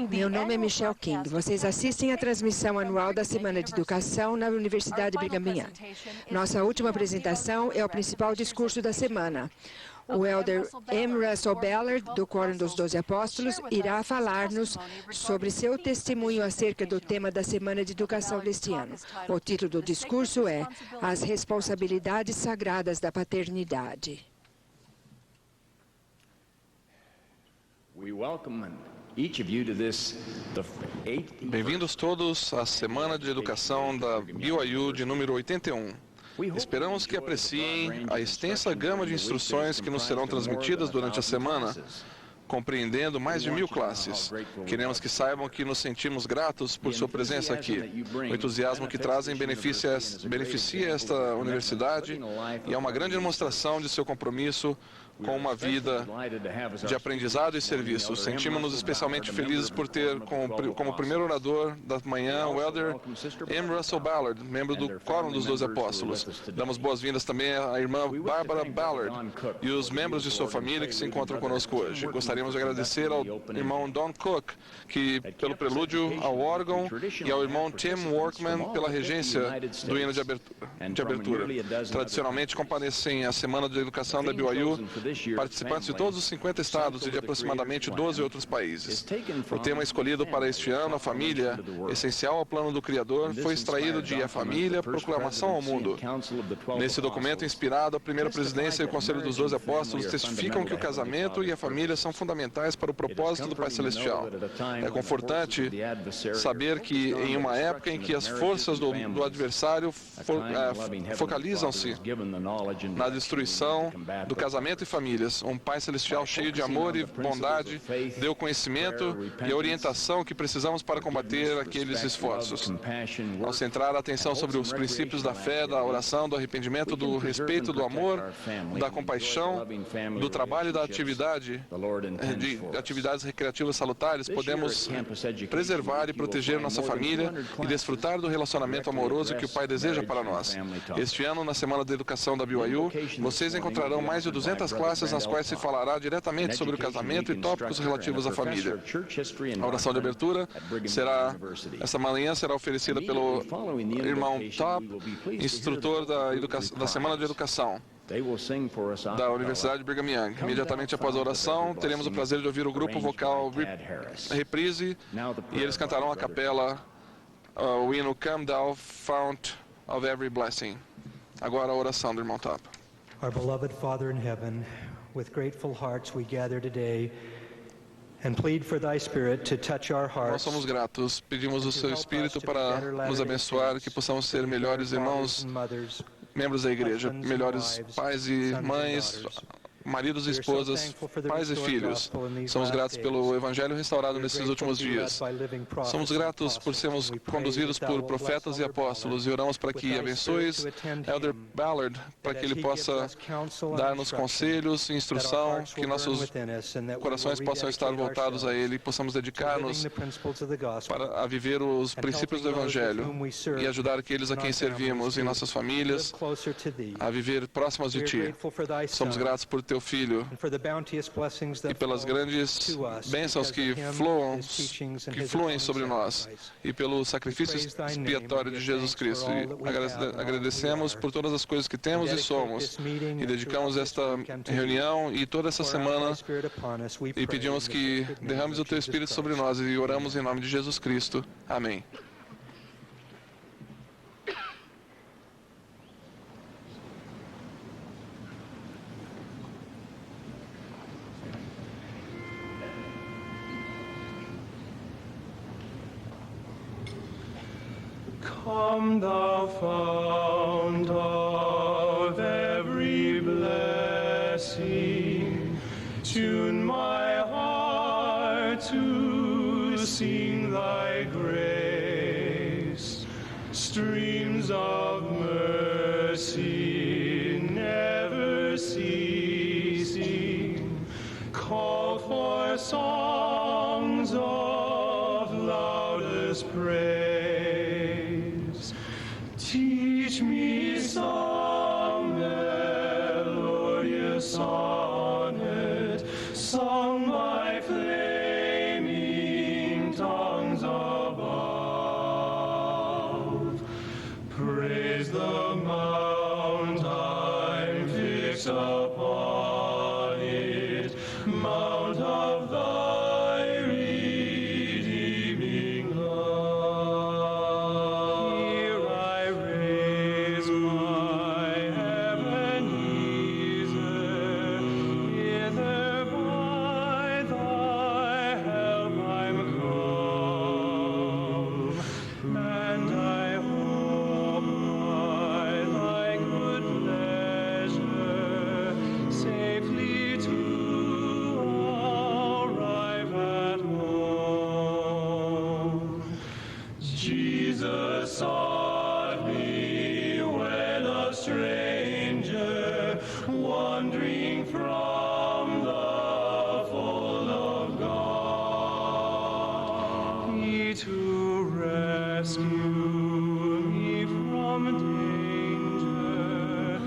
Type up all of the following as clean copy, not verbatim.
Meu nome é Michelle King. Vocês assistem à transmissão anual da Semana de Educação na Universidade Brigham Young. Nossa última apresentação é o principal discurso da semana. O elder M. Russell Ballard, do Quórum dos 12 Apóstolos, irá falar-nos sobre seu testemunho acerca do tema da Semana de Educação deste ano. O título do discurso é As Responsabilidades Sagradas da Paternidade. Bem-vindos todos à Semana de Educação da BYU de número 81. Esperamos que apreciem a extensa gama de instruções que nos serão transmitidas durante a semana, compreendendo mais de 1000 classes. Queremos que saibam que nos sentimos gratos por sua presença aqui. O entusiasmo que trazem beneficia esta universidade e é uma grande demonstração de seu compromisso com uma vida de aprendizado e serviço. Sentimos-nos especialmente felizes por ter como primeiro orador da manhã o elder M. Russell Ballard, membro do Quórum dos 12 Apóstolos. Damos boas-vindas também à irmã Barbara Ballard e os membros de sua família que se encontram conosco hoje. Gostaríamos de agradecer ao irmão Don Cook, pelo prelúdio ao órgão, e ao irmão Tim Workman pela regência do hino de abertura. Tradicionalmente comparecem à Semana de Educação da BYU participantes de todos os 50 estados e de aproximadamente 12 outros países. O tema escolhido para este ano, a família, essencial ao plano do Criador, foi extraído de A Família, Proclamação ao Mundo. Nesse documento inspirado, a primeira presidência e o Conselho dos 12 Apóstolos testificam que o casamento e a família são fundamentais para o propósito do Pai Celestial. É confortante saber que, em uma época em que as forças do adversário focalizam-se na destruição do casamento e famílias, um Pai Celestial cheio de amor e bondade deu conhecimento e a orientação que precisamos para combater aqueles esforços. Ao centrar a atenção sobre os princípios da fé, da oração, do arrependimento, do respeito, do amor, da compaixão, do trabalho e da atividade, de atividades recreativas salutares, podemos preservar e proteger nossa família e desfrutar do relacionamento amoroso que o Pai deseja para nós. Este ano, na Semana da Educação da BYU, vocês encontrarão mais de 200 classes nas quais se falará diretamente sobre o casamento e tópicos relativos à família. A oração de abertura essa manhã será oferecida pelo irmão Top, instrutor da Semana de Educação da Universidade de Brigham Young. Imediatamente após a oração, teremos o prazer de ouvir o grupo vocal Reprise e eles cantarão a capela o hino Come Thou Fount of Every Blessing. Agora a oração do irmão Top. Our beloved Father in heaven, with grateful hearts we gather today and plead for thy Spirit to touch our hearts. Nós somos gratos, pedimos o seu Espírito para nos abençoar, que possamos ser melhores irmãos, membros da igreja, melhores pais e mães, maridos e esposas, pais e filhos. Somos gratos pelo Evangelho restaurado nesses últimos dias. Somos gratos por sermos conduzidos por profetas e apóstolos e oramos para que abençoes Elder Ballard, para que ele possa dar-nos conselhos e instrução, que nossos corações possam estar voltados a ele e possamos dedicar-nos a viver os princípios do Evangelho e ajudar aqueles a quem servimos em nossas famílias a viver próximos de Ti. Somos gratos por Teu Filho e pelas grandes bênçãos que fluem sobre nós e pelo sacrifício expiatório de Jesus Cristo. E agradecemos por todas as coisas que temos e somos e dedicamos esta reunião e toda essa semana e pedimos que derrames o Teu Espírito sobre nós e oramos em nome de Jesus Cristo. Amém. Come, thou fount of every blessing, tune my heart to sing thy grace. Streams of mercy never ceasing, call for songs of loudest praise. Teach me song melodious sonnet, sung by flaming stranger wandering from the fold of God. He to rescue me from danger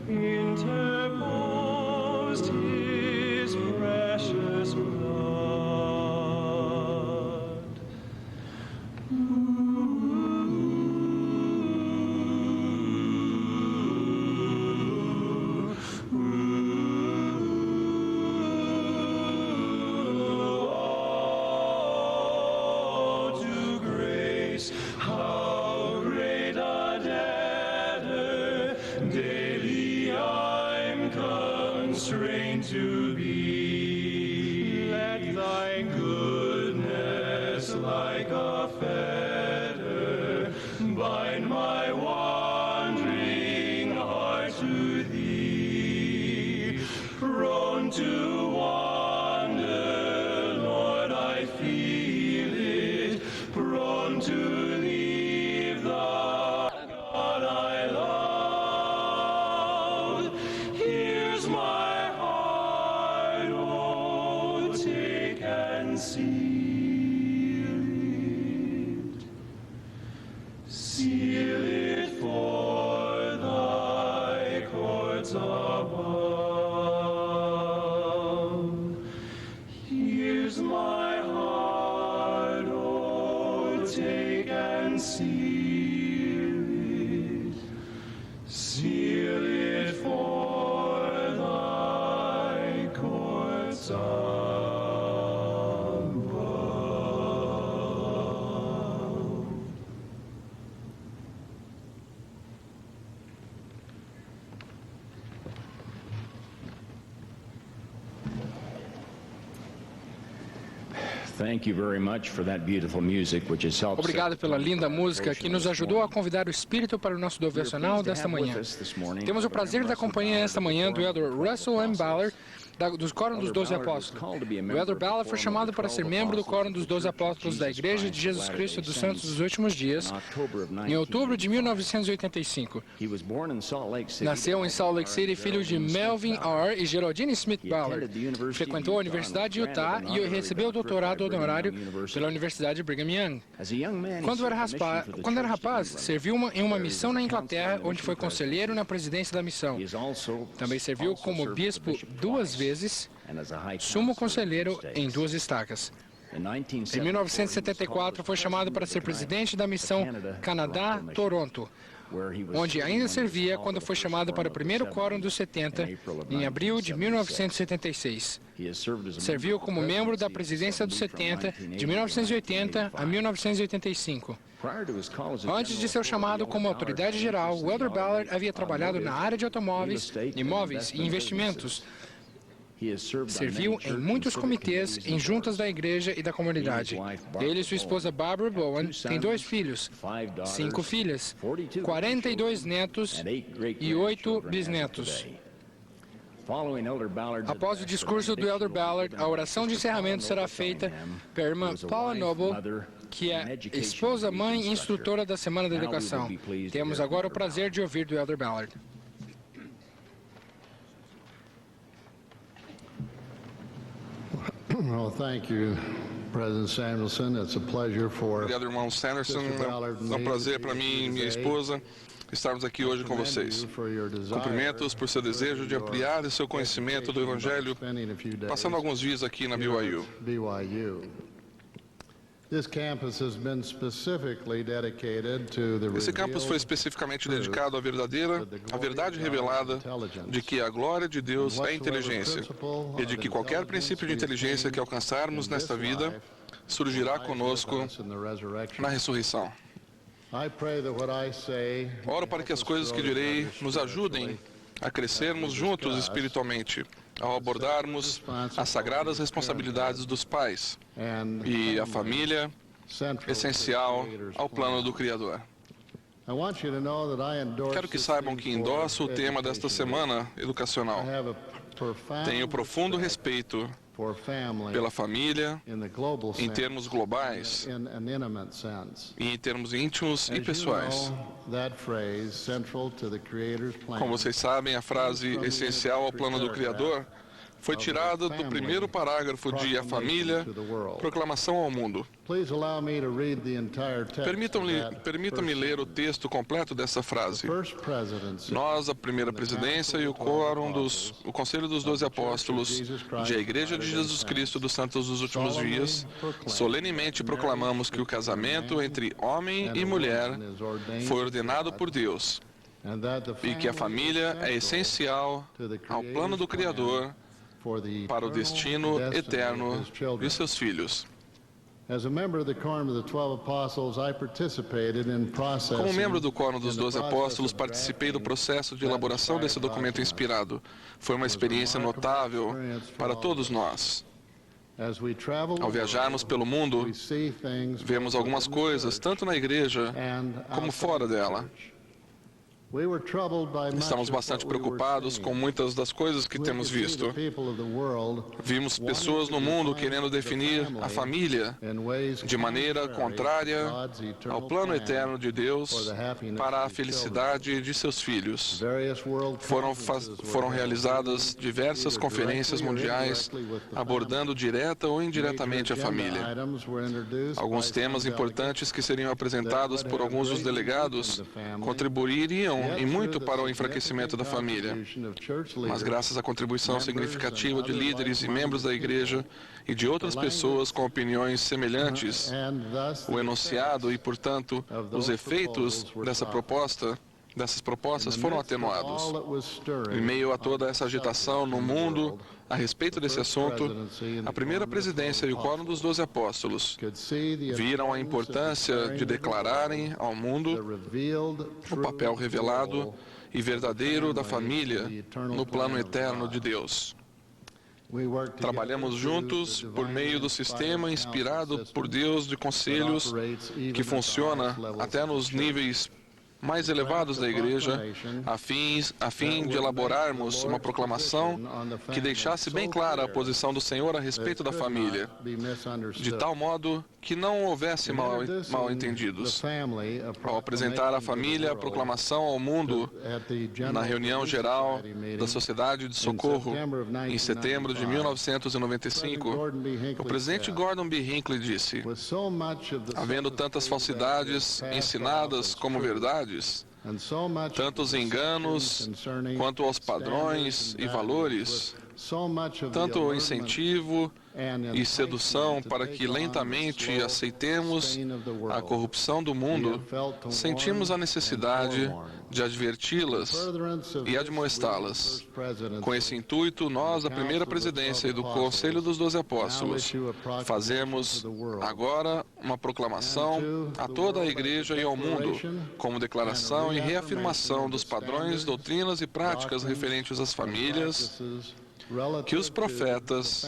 interposed his precious blood. How great a debtor daily I'm constrained to be. Let thy goodness like a fetter bind my wandering heart to thee. Prone to wander, Lord, I feel it. Prone to leave the God I love. Here's my heart, oh, take and seal it. Seal it for thy courts above. Here's my heart, oh, take and seal it. Seal it for thy courts above. Thank you very much for that beautiful music, which has helped. Obrigado pela linda música que nos ajudou a convidar o Espírito para o nosso devocional desta manhã. Temos o prazer da companhia esta manhã do Elder Russell M. Ballard, do Quórum dos 12 Apóstolos. O Elder Ballard foi chamado para ser membro do Quórum dos 12 Apóstolos da Igreja de Jesus Cristo dos Santos dos Últimos Dias, em outubro de 1985. Nasceu em Salt Lake City, filho de Melvin R. e Geraldine Smith Ballard. Frequentou a Universidade de Utah e recebeu o doutorado honorário pela Universidade Brigham Young. Quando era rapaz, serviu em uma missão na Inglaterra, onde foi conselheiro na presidência da missão. Também serviu como bispo 2 vezes, sumo conselheiro em 2 estacas. Em 1974, foi chamado para ser presidente da missão Canadá-Toronto, onde ainda servia quando foi chamado para o primeiro Quórum dos 70, em abril de 1976. Serviu como membro da presidência dos 70, de 1980 a 1985. Antes de ser chamado como autoridade geral, o Elder Ballard havia trabalhado na área de automóveis, imóveis e investimentos. Serviu em muitos comitês, em juntas da igreja e da comunidade. Ele e sua esposa Barbara Bowen têm 2 filhos, 5 filhas, 42 netos e 8 bisnetos. Após o discurso do Elder Ballard, a oração de encerramento será feita pela irmã Paula Noble, que é esposa, mãe e instrutora da Semana da Educação. Temos agora o prazer de ouvir do Elder Ballard. Well, thank you, President Samuelson. It's a pleasure for Obrigado, irmão Sanderson. É um prazer para mim e minha esposa estarmos aqui hoje com vocês. Cumprimentos por seu desejo de ampliar seu conhecimento do Evangelho, passando alguns dias aqui na BYU. Esse campus foi especificamente dedicado à verdade revelada de que a glória de Deus é inteligência e de que qualquer princípio de inteligência que alcançarmos nesta vida surgirá conosco na ressurreição. Oro para que as coisas que direi nos ajudem a crescermos juntos espiritualmente, ao abordarmos as sagradas responsabilidades dos pais e a família essencial ao plano do Criador. Quero que saibam que endosso o tema desta semana educacional. Tenho profundo respeito pela família em termos globais e em termos íntimos e pessoais. Como vocês sabem, a frase essencial ao plano do Criador foi tirada do primeiro parágrafo de A Família, Proclamação ao Mundo. Permitam-me ler o texto completo dessa frase. Nós, a primeira presidência e o Conselho dos 12 Apóstolos de a Igreja de Jesus Cristo dos Santos dos Últimos Dias, solenemente proclamamos que o casamento entre homem e mulher foi ordenado por Deus e que a família é essencial ao plano do Criador para o destino eterno de seus filhos. Como membro do Quórum dos 12 Apóstolos, participei do processo de elaboração desse documento inspirado. Foi uma experiência notável para todos nós. Ao viajarmos pelo mundo, vemos algumas coisas, tanto na igreja como fora dela. Estamos bastante preocupados com muitas das coisas que temos visto. Vimos pessoas no mundo querendo definir a família de maneira contrária ao plano eterno de Deus para a felicidade de seus filhos. Foram realizadas diversas conferências mundiais abordando direta ou indiretamente a família. Alguns temas importantes que seriam apresentados por alguns dos delegados contribuiriam e muito para o enfraquecimento da família. Mas graças à contribuição significativa de líderes e membros da igreja e de outras pessoas com opiniões semelhantes, o enunciado e, portanto, os efeitos dessas propostas foram atenuados. Em meio a toda essa agitação no mundo a respeito desse assunto, a primeira presidência e o Quórum dos 12 Apóstolos viram a importância de declararem ao mundo o papel revelado e verdadeiro da família no plano eterno de Deus. Trabalhamos juntos por meio do sistema inspirado por Deus de conselhos que funciona até nos níveis mais elevados da igreja, a fim de elaborarmos uma proclamação que deixasse bem clara a posição do Senhor a respeito da família, de tal modo que não houvesse mal-entendidos. Ao apresentar a família a proclamação ao mundo na reunião geral da Sociedade de Socorro, em setembro de 1995, o presidente Gordon B. Hinckley disse: havendo tantas falsidades ensinadas como verdades, tantos enganos quanto aos padrões e valores, tanto o incentivo e sedução para que lentamente aceitemos a corrupção do mundo, sentimos a necessidade de adverti-las e admoestá-las. Com esse intuito, nós, da primeira presidência e do Conselho dos 12 Apóstolos, fazemos agora uma proclamação a toda a igreja e ao mundo, como declaração e reafirmação dos padrões, doutrinas e práticas referentes às famílias, que os profetas,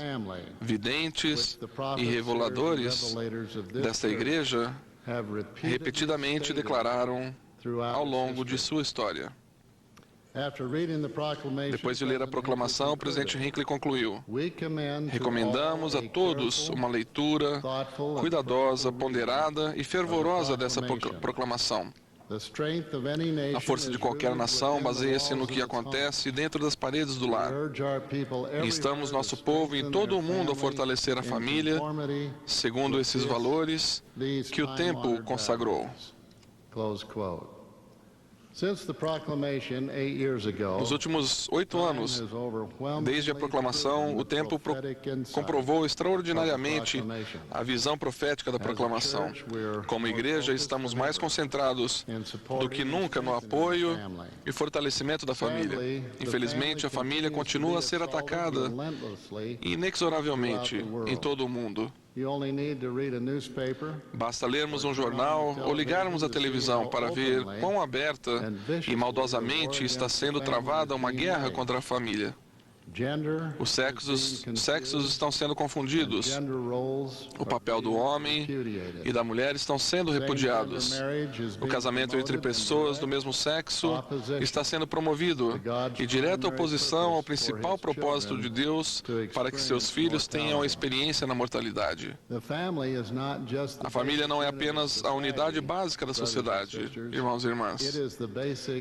videntes e reveladores desta igreja repetidamente declararam ao longo de sua história. Depois de ler a proclamação, o presidente Hinckley concluiu: recomendamos a todos uma leitura cuidadosa, ponderada e fervorosa dessa proclamação. A força de qualquer nação baseia-se no que acontece dentro das paredes do lar. Instamos nosso povo em todo o mundo a fortalecer a família, segundo esses valores que o tempo consagrou. Nos últimos 8 anos, desde a proclamação, o tempo comprovou extraordinariamente a visão profética da proclamação. Como igreja, estamos mais concentrados do que nunca no apoio e fortalecimento da família. Infelizmente, a família continua a ser atacada inexoravelmente em todo o mundo. Basta lermos um jornal ou ligarmos a televisão para ver quão aberta e maldosamente está sendo travada uma guerra contra a família. Os sexos estão sendo confundidos. O papel do homem e da mulher estão sendo repudiados. O casamento entre pessoas do mesmo sexo está sendo promovido, em direta oposição ao principal propósito de Deus para que seus filhos tenham experiência na mortalidade. A família não é apenas a unidade básica da sociedade, irmãos e irmãs.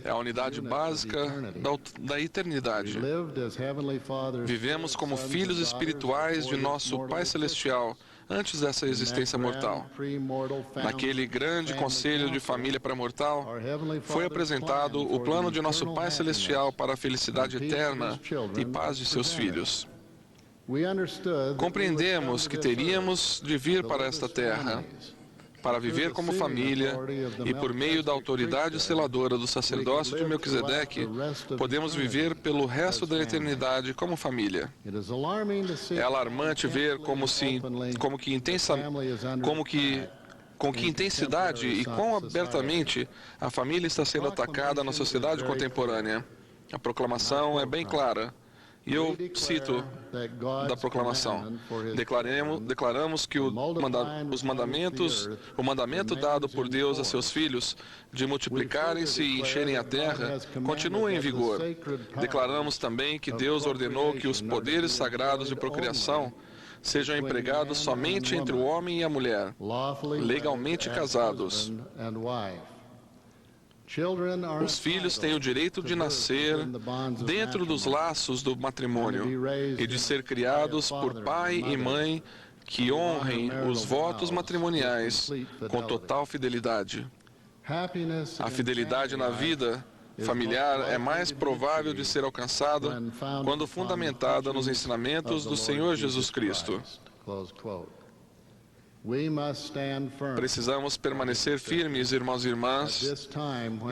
É a unidade básica da eternidade. Vivemos como filhos espirituais de nosso Pai Celestial antes dessa existência mortal. Naquele grande conselho de família pré-mortal, foi apresentado o plano de nosso Pai Celestial para a felicidade eterna e paz de seus filhos. Compreendemos que teríamos de vir para esta terra para viver como família, e por meio da autoridade seladora do sacerdócio de Melquisedeque, podemos viver pelo resto da eternidade como família. É alarmante ver com que intensidade e quão abertamente a família está sendo atacada na sociedade contemporânea. A proclamação é bem clara. E eu cito da proclamação: declaramos que o mandamento dado por Deus a seus filhos de multiplicarem-se e encherem a terra continua em vigor. Declaramos também que Deus ordenou que os poderes sagrados de procriação sejam empregados somente entre o homem e a mulher, legalmente casados. Os filhos têm o direito de nascer dentro dos laços do matrimônio e de ser criados por pai e mãe que honrem os votos matrimoniais com total fidelidade. A fidelidade na vida familiar é mais provável de ser alcançada quando fundamentada nos ensinamentos do Senhor Jesus Cristo. Precisamos permanecer firmes, irmãos e irmãs,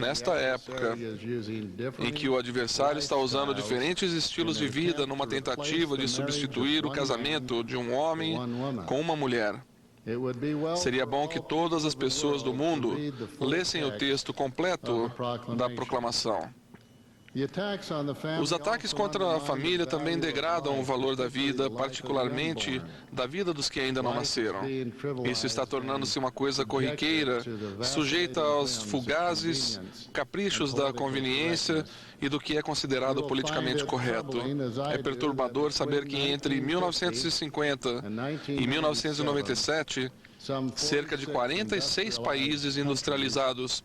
nesta época em que o adversário está usando diferentes estilos de vida numa tentativa de substituir o casamento de um homem com uma mulher. Seria bom que todas as pessoas do mundo lessem o texto completo da proclamação. Os ataques contra a família também degradam o valor da vida, particularmente da vida dos que ainda não nasceram. Isso está tornando-se uma coisa corriqueira, sujeita aos fugazes caprichos da conveniência e do que é considerado politicamente correto. É perturbador saber que entre 1950 e 1997, cerca de 46 países industrializados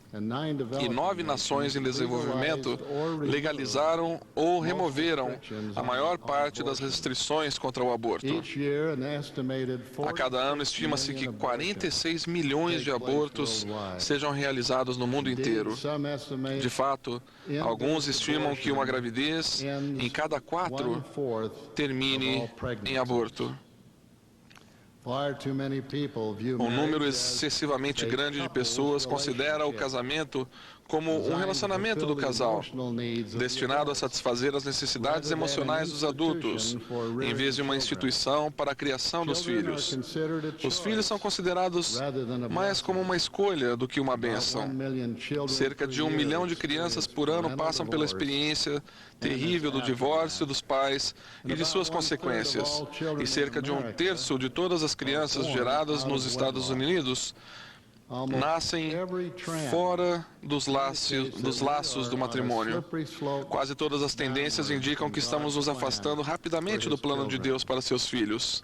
e 9 nações em desenvolvimento legalizaram ou removeram a maior parte das restrições contra o aborto. A cada ano, estima-se que 46 milhões de abortos sejam realizados no mundo inteiro. De fato, alguns estimam que uma gravidez em cada 4 termine em aborto. Um número excessivamente grande de pessoas considera o casamento como um relacionamento do casal, destinado a satisfazer as necessidades emocionais dos adultos, em vez de uma instituição para a criação dos filhos. Os filhos são considerados mais como uma escolha do que uma bênção. Cerca de 1 milhão de crianças por ano passam pela experiência terrível do divórcio dos pais e de suas consequências, e cerca de 1/3 de todas as crianças geradas nos Estados Unidos nascem fora dos laços do matrimônio. Quase todas as tendências indicam que estamos nos afastando rapidamente do plano de Deus para seus filhos.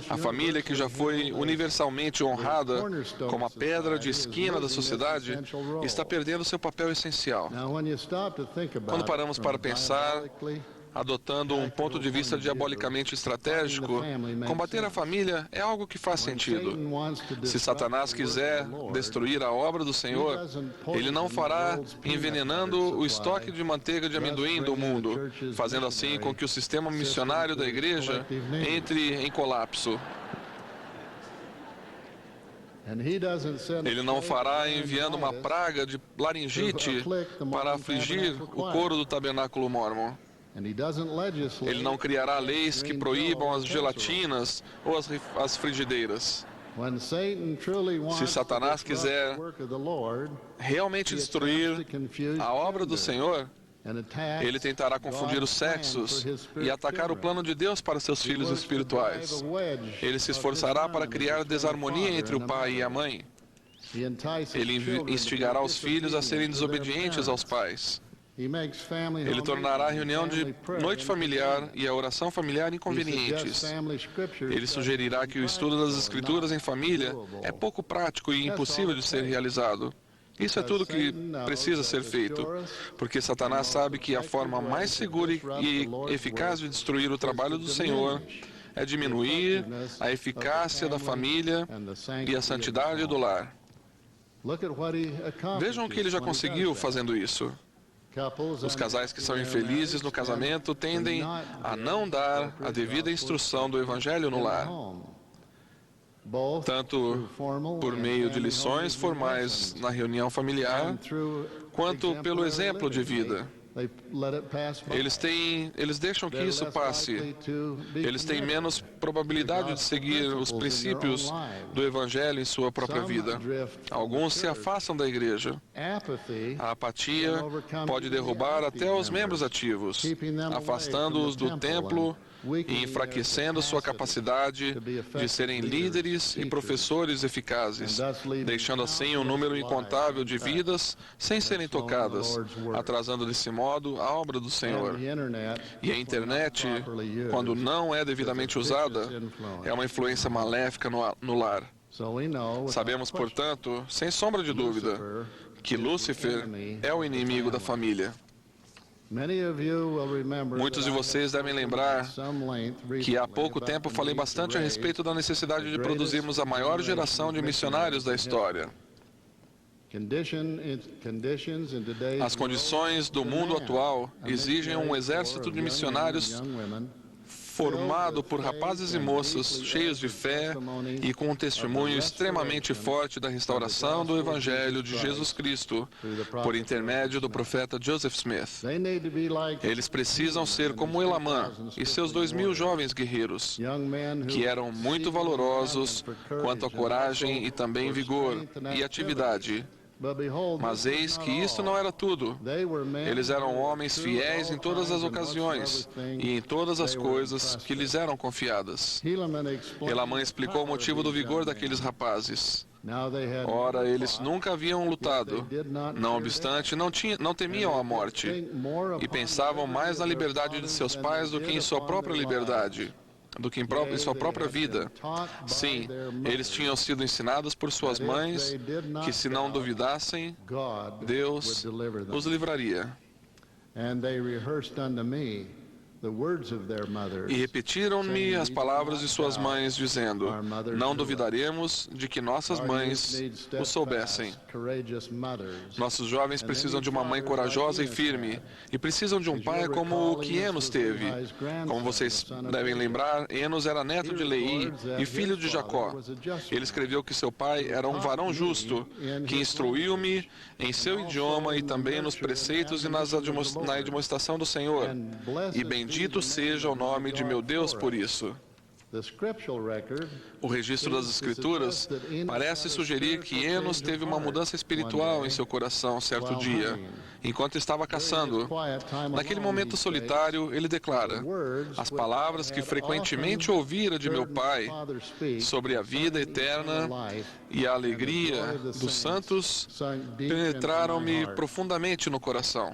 A família, que já foi universalmente honrada como a pedra de esquina da sociedade, está perdendo seu papel essencial. Quando paramos para pensar, adotando um ponto de vista diabolicamente estratégico, combater a família é algo que faz sentido. Se Satanás quiser destruir a obra do Senhor, ele não fará envenenando o estoque de manteiga de amendoim do mundo, fazendo assim com que o sistema missionário da igreja entre em colapso. Ele não fará enviando uma praga de laringite para afligir o coro do tabernáculo mórmon. Ele não criará leis que proíbam as gelatinas ou as frigideiras. Se Satanás quiser realmente destruir a obra do Senhor, Ele tentará confundir os sexos e atacar o plano de Deus para seus filhos espirituais. Ele se esforçará para criar desarmonia entre o pai e a mãe. Ele instigará os filhos a serem desobedientes aos pais. Ele tornará a reunião de noite familiar e a oração familiar inconvenientes. Ele sugerirá que o estudo das Escrituras em família é pouco prático e impossível de ser realizado. Isso é tudo que precisa ser feito, porque Satanás sabe que a forma mais segura e eficaz de destruir o trabalho do Senhor é diminuir a eficácia da família e a santidade do lar. Vejam o que ele já conseguiu fazendo isso. Os casais que são infelizes no casamento tendem a não dar a devida instrução do Evangelho no lar, tanto por meio de lições formais na reunião familiar, quanto pelo exemplo de vida. Eles deixam que isso passe. Eles têm menos probabilidade de seguir os princípios do Evangelho em sua própria vida. Alguns se afastam da igreja. A apatia pode derrubar até os membros ativos, afastando-os do templo e enfraquecendo sua capacidade de serem líderes e professores eficazes, deixando assim um número incontável de vidas sem serem tocadas, atrasando desse modo a obra do Senhor. E a internet, quando não é devidamente usada, é uma influência maléfica no lar. Sabemos, portanto, sem sombra de dúvida, que Lúcifer é o inimigo da família. Muitos de vocês devem lembrar que há pouco tempo falei bastante a respeito da necessidade de produzirmos a maior geração de missionários da história. As condições do mundo atual exigem um exército de missionários formado por rapazes e moças cheios de fé e com um testemunho extremamente forte da restauração do Evangelho de Jesus Cristo por intermédio do profeta Joseph Smith. Eles precisam ser como Elamã e seus 2.000 jovens guerreiros, que eram muito valorosos quanto à coragem e também vigor e atividade. Mas eis que isto não era tudo. Eles eram homens fiéis em todas as ocasiões e em todas as coisas que lhes eram confiadas. Elamã explicou o motivo do vigor daqueles rapazes. Ora, eles nunca haviam lutado. Não obstante, não temiam a morte e pensavam mais na liberdade de seus pais do que em sua própria liberdade, do que em sua própria vida. Sim, eles tinham sido ensinados por suas mães que, se não duvidassem, Deus os livraria. E repetiram-me as palavras de suas mães, dizendo: não duvidaremos de que nossas mães o soubessem. Nossos jovens precisam de uma mãe corajosa e firme, e precisam de um pai como o que Enos teve. Como vocês devem lembrar, Enos era neto de Leí e filho de Jacó. Ele escreveu que seu pai era um varão justo, que instruiu-me em seu idioma e também nos preceitos e na admoestação do Senhor. E bendito seja o nome de meu Deus por isso. O registro das Escrituras parece sugerir que Enos teve uma mudança espiritual em seu coração certo dia, enquanto estava caçando. Naquele momento solitário, ele declara: as palavras que frequentemente ouvira de meu pai sobre a vida eterna e a alegria dos santos penetraram-me profundamente no coração.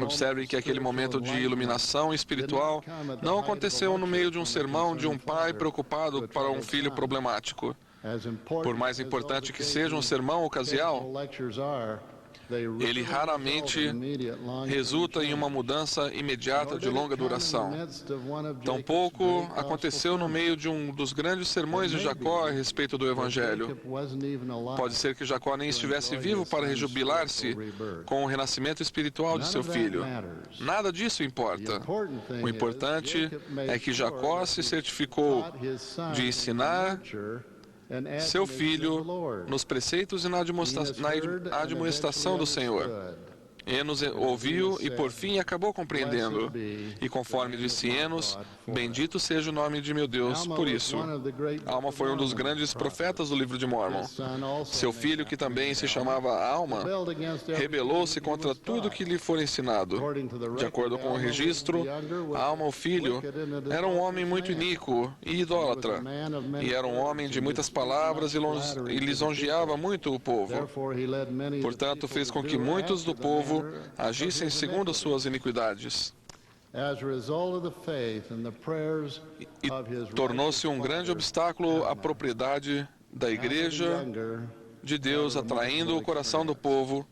Observe que aquele momento de iluminação espiritual não aconteceu no meio de um sermão de um pai preocupado para um filho problemático. Por mais importante que seja um sermão ocasial, ele raramente resulta em uma mudança imediata de longa duração. Tampouco aconteceu no meio de um dos grandes sermões de Jacó a respeito do Evangelho. Pode ser que Jacó nem estivesse vivo para rejubilar-se com o renascimento espiritual de seu filho. Nada disso importa. O importante é que Jacó se certificou de ensinar seu filho nos preceitos e na admoestação do Senhor. Enos ouviu e por fim acabou compreendendo. E conforme disse Enos, bendito seja o nome de meu Deus por isso. Alma foi um dos grandes profetas do livro de Mórmon. Seu filho, que também se chamava Alma, rebelou-se contra tudo que lhe for ensinado. De acordo com o registro, Alma, o filho, era um homem muito iníquo e idólatra, e era um homem de muitas palavras e lisonjeava muito o povo. Portanto, fez com que muitos do povo agissem segundo suas iniquidades. E tornou-se um grande obstáculo à propriedade da Igreja de Deus, atraindo o coração do povo,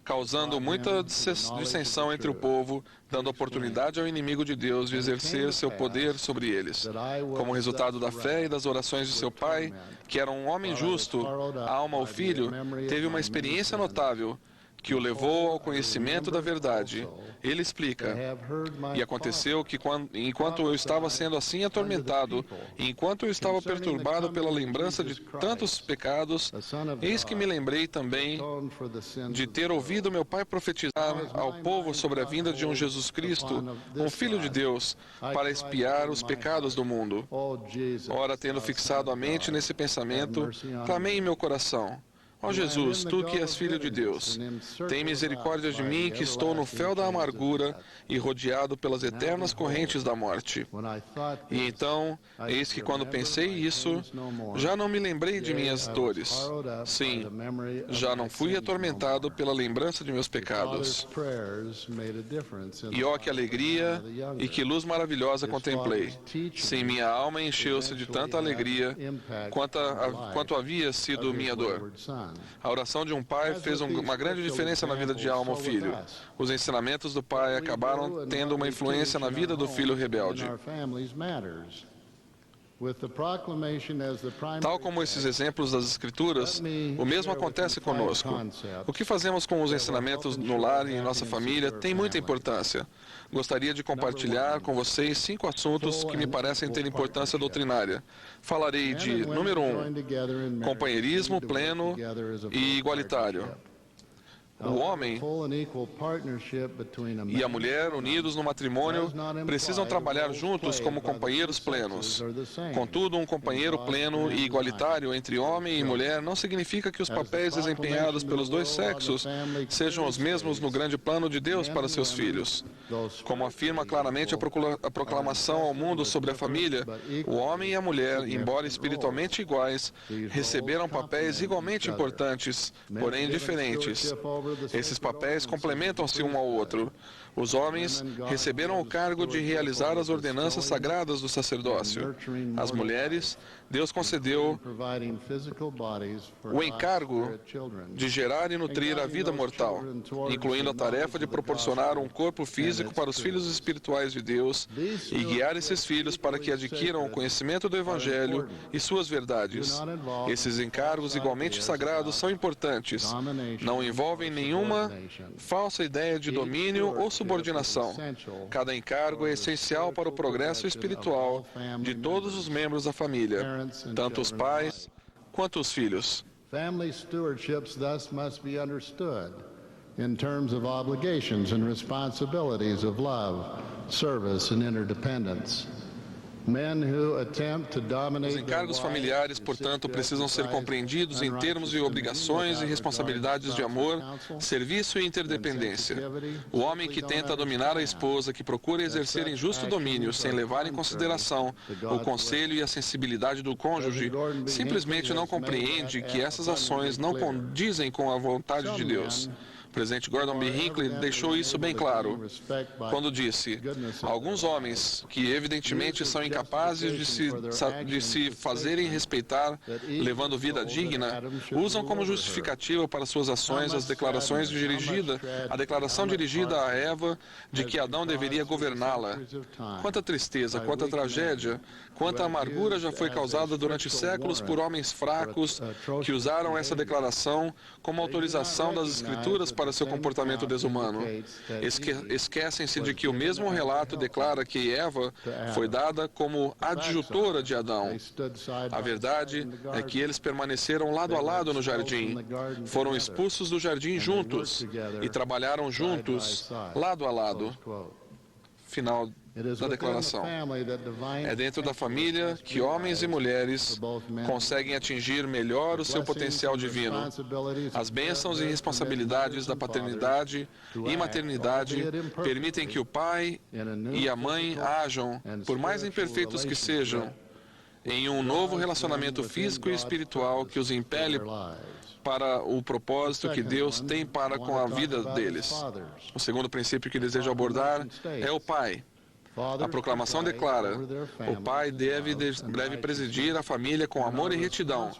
causando muita dissensão entre o povo, dando oportunidade ao inimigo de Deus de exercer seu poder sobre eles. Como resultado da fé e das orações de seu pai, que era um homem justo, Alma, o filho, teve uma experiência notável que o levou ao conhecimento da verdade. Ele explica: e aconteceu que enquanto eu estava sendo assim atormentado, e enquanto eu estava perturbado pela lembrança de tantos pecados, eis que me lembrei também de ter ouvido meu pai profetizar ao povo sobre a vinda de um Jesus Cristo, um Filho de Deus, para expiar os pecados do mundo. Ora, tendo fixado a mente nesse pensamento, clamei em meu coração: ó Jesus, tu que és Filho de Deus, tem misericórdia de mim, que estou no fel da amargura e rodeado pelas eternas correntes da morte. E então, eis que quando pensei isso, já não me lembrei de minhas dores. Sim, já não fui atormentado pela lembrança de meus pecados. E ó, que alegria e que luz maravilhosa contemplei. Sim, minha alma encheu-se de tanta alegria quanto havia sido minha dor. A oração de um pai fez uma grande diferença na vida de Alma, o filho. Os ensinamentos do pai acabaram tendo uma influência na vida do filho rebelde. Tal como esses exemplos das Escrituras, o mesmo acontece conosco. O que fazemos com os ensinamentos no lar e em nossa família tem muita importância. Gostaria de compartilhar com vocês 5 assuntos que me parecem ter importância doutrinária. Falarei de, número 1, companheirismo pleno e igualitário. O homem e a mulher, unidos no matrimônio, precisam trabalhar juntos como companheiros plenos. Contudo, um companheiro pleno e igualitário entre homem e mulher não significa que os papéis desempenhados pelos dois sexos sejam os mesmos no grande plano de Deus para seus filhos. Como afirma claramente a proclamação ao mundo sobre a família, o homem e a mulher, embora espiritualmente iguais, receberam papéis igualmente importantes, porém diferentes. Esses papéis complementam-se um ao outro. Os homens receberam o cargo de realizar as ordenanças sagradas do sacerdócio. As mulheres, Deus concedeu o encargo de gerar e nutrir a vida mortal, incluindo a tarefa de proporcionar um corpo físico para os filhos espirituais de Deus e guiar esses filhos para que adquiram o conhecimento do Evangelho e suas verdades. Esses encargos igualmente sagrados são importantes. Não envolvem nenhuma falsa ideia de domínio ou subordinação. Cada encargo é essencial para o progresso espiritual de todos os membros da família, tanto os pais quanto os filhos. Family stewardships thus must be understood in terms of obligations and responsibilities of love, service and interdependence. Os encargos familiares, portanto, precisam ser compreendidos em termos de obrigações e responsabilidades de amor, serviço e interdependência. O homem que tenta dominar a esposa, que procura exercer injusto domínio sem levar em consideração o conselho e a sensibilidade do cônjuge, simplesmente não compreende que essas ações não condizem com a vontade de Deus. O presidente Gordon B. Hinckley deixou isso bem claro quando disse: alguns homens que evidentemente são incapazes de se fazerem respeitar, levando vida digna, usam como justificativa para suas ações a declaração dirigida a Eva de que Adão deveria governá-la. Quanta tristeza, quanta tragédia, quanta amargura já foi causada durante séculos por homens fracos que usaram essa declaração como autorização das Escrituras para seu comportamento desumano. Esquecem-se de que o mesmo relato declara que Eva foi dada como adjutora de Adão. A verdade é que eles permaneceram lado a lado no jardim, foram expulsos do jardim juntos e trabalharam juntos, lado a lado. Final da declaração. É dentro da família que homens e mulheres conseguem atingir melhor o seu potencial divino. As bênçãos e responsabilidades da paternidade e maternidade permitem que o pai e a mãe hajam, por mais imperfeitos que sejam, em um novo relacionamento físico e espiritual que os impele para o propósito que Deus tem para com a vida deles. O segundo princípio que desejo abordar é o pai. A proclamação declara: o pai deve presidir a família com amor e retidão,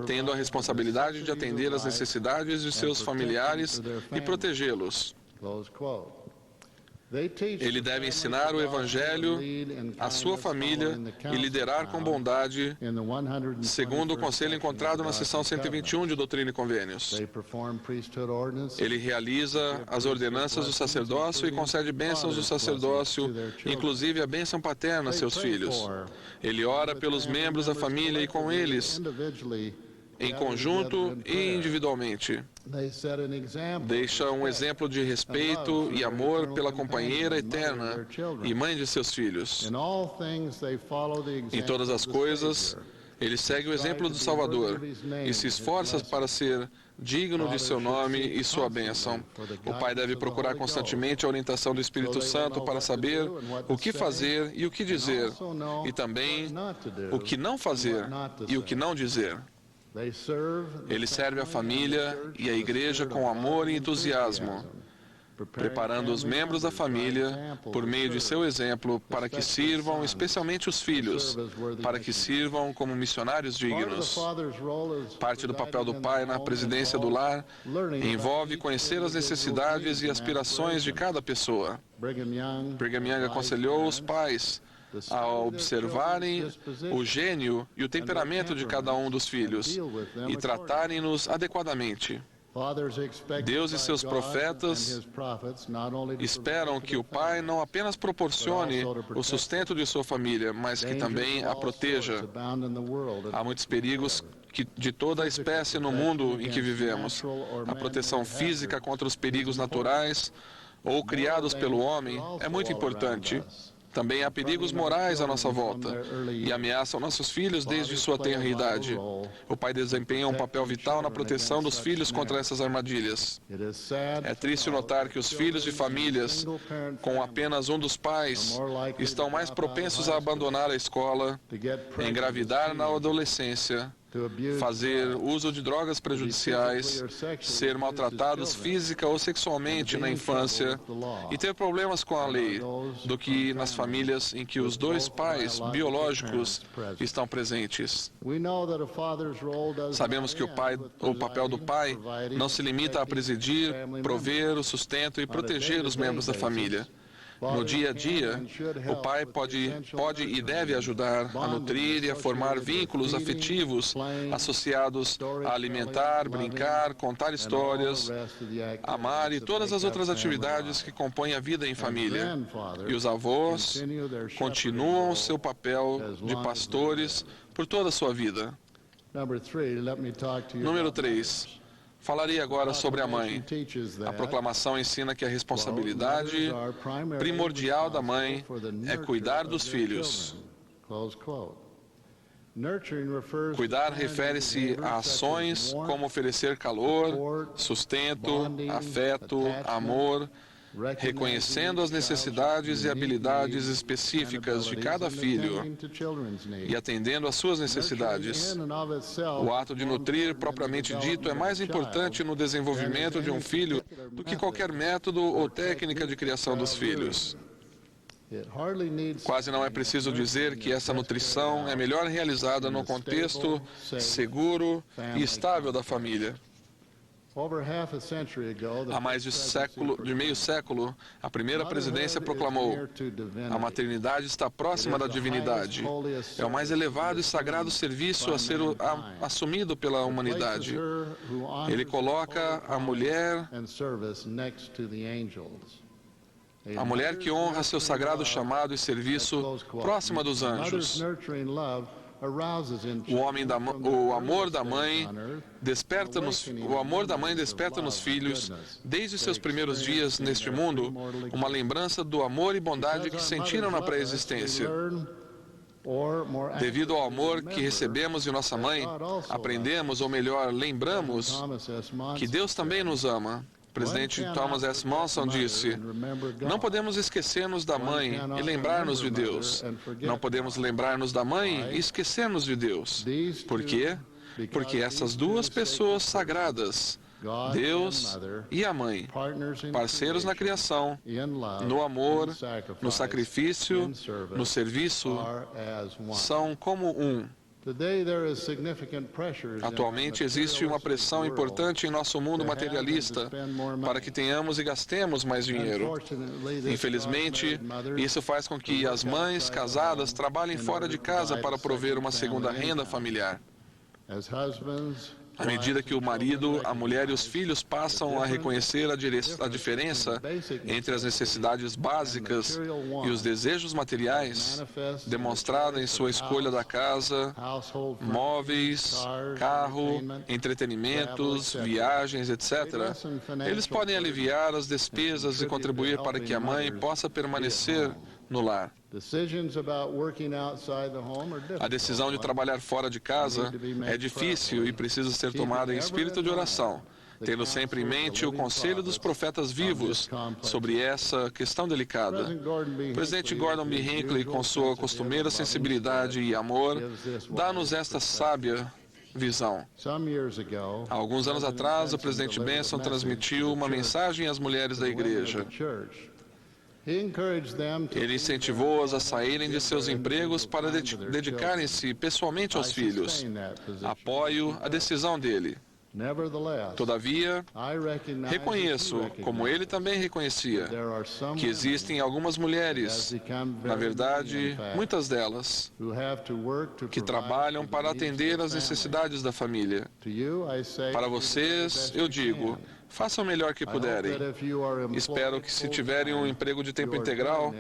tendo a responsabilidade de atender às necessidades de seus familiares e protegê-los. Ele deve ensinar o Evangelho à sua família e liderar com bondade, segundo o conselho encontrado na seção 121 de Doutrina e Convênios. Ele realiza as ordenanças do sacerdócio e concede bênçãos do sacerdócio, inclusive a bênção paterna a seus filhos. Ele ora pelos membros da família e com eles, em conjunto e individualmente. Deixa um exemplo de respeito e amor pela companheira eterna e mãe de seus filhos. Em todas as coisas, ele segue o exemplo do Salvador e se esforça para ser digno de seu nome e sua bênção. O pai deve procurar constantemente a orientação do Espírito Santo para saber o que fazer e o que dizer, e também o que não fazer e o que não dizer. Ele serve a família e a igreja com amor e entusiasmo, preparando os membros da família, por meio de seu exemplo, para que sirvam, especialmente os filhos, para que sirvam como missionários dignos. Parte do papel do pai na presidência do lar envolve conhecer as necessidades e aspirações de cada pessoa. Brigham Young aconselhou os pais a observarem o gênio e o temperamento de cada um dos filhos e tratarem-nos adequadamente. Deus e seus profetas esperam que o pai não apenas proporcione o sustento de sua família, mas que também a proteja. Há muitos perigos de toda a espécie no mundo em que vivemos. A proteção física contra os perigos naturais ou criados pelo homem é muito importante. Também há perigos morais à nossa volta e ameaçam nossos filhos desde sua tenra idade. O pai desempenha um papel vital na proteção dos filhos contra essas armadilhas. É triste notar que os filhos de famílias com apenas um dos pais estão mais propensos a abandonar a escola, engravidar na adolescência, fazer uso de drogas prejudiciais, ser maltratados física ou sexualmente na infância e ter problemas com a lei, do que nas famílias em que os dois pais biológicos estão presentes. Sabemos que o papel do pai não se limita a presidir, prover o sustento e proteger os membros da família. No dia a dia, o pai pode e deve ajudar a nutrir e a formar vínculos afetivos associados a alimentar, brincar, contar histórias, amar e todas as outras atividades que compõem a vida em família. E os avós continuam seu papel de pastores por toda a sua vida. Número 3. Falarei agora sobre a mãe. A proclamação ensina que a responsabilidade primordial da mãe é cuidar dos filhos. Cuidar refere-se a ações como oferecer calor, sustento, afeto, amor, reconhecendo as necessidades e habilidades específicas de cada filho e atendendo às suas necessidades. O ato de nutrir, propriamente dito, é mais importante no desenvolvimento de um filho do que qualquer método ou técnica de criação dos filhos. Quase não é preciso dizer que essa nutrição é melhor realizada no contexto seguro e estável da família. Há mais de meio século, a primeira presidência proclamou: a maternidade está próxima da divindade. É o mais elevado e sagrado serviço a ser assumido pela humanidade. Ele coloca a mulher que honra seu sagrado chamado e serviço próxima dos anjos. O amor da mãe desperta nos filhos, desde seus primeiros dias neste mundo, uma lembrança do amor e bondade que sentiram na pré-existência. Devido ao amor que recebemos de nossa mãe, aprendemos, ou melhor, lembramos, que Deus também nos ama. O presidente Thomas S. Monson disse: não podemos esquecer-nos da mãe e lembrar-nos de Deus. Não podemos lembrar-nos da mãe e esquecer-nos de Deus. Por quê? Porque essas duas pessoas sagradas, Deus e a mãe, parceiros na criação, no amor, no sacrifício, no serviço, são como um. Atualmente existe uma pressão importante em nosso mundo materialista para que tenhamos e gastemos mais dinheiro. Infelizmente, isso faz com que as mães casadas trabalhem fora de casa para prover uma segunda renda familiar. À medida que o marido, a mulher e os filhos passam a reconhecer a diferença entre as necessidades básicas e os desejos materiais, demonstrada em sua escolha da casa, móveis, carro, entretenimentos, viagens, etc., eles podem aliviar as despesas e contribuir para que a mãe possa permanecer no lar. A decisão de trabalhar fora de casa é difícil e precisa ser tomada em espírito de oração, tendo sempre em mente o conselho dos profetas vivos sobre essa questão delicada. O presidente Gordon B. Hinckley, com sua costumeira sensibilidade e amor, dá-nos esta sábia visão. Há alguns anos atrás, o presidente Benson transmitiu uma mensagem às mulheres da igreja. Ele incentivou-as a saírem de seus empregos para dedicarem-se pessoalmente aos filhos. Apoio a decisão dele. Todavia, reconheço, como ele também reconhecia, que existem algumas mulheres, na verdade, muitas delas, que trabalham para atender às necessidades da família. Para vocês, eu digo, façam o melhor que puderem. Espero que, se tiverem um emprego de tempo integral,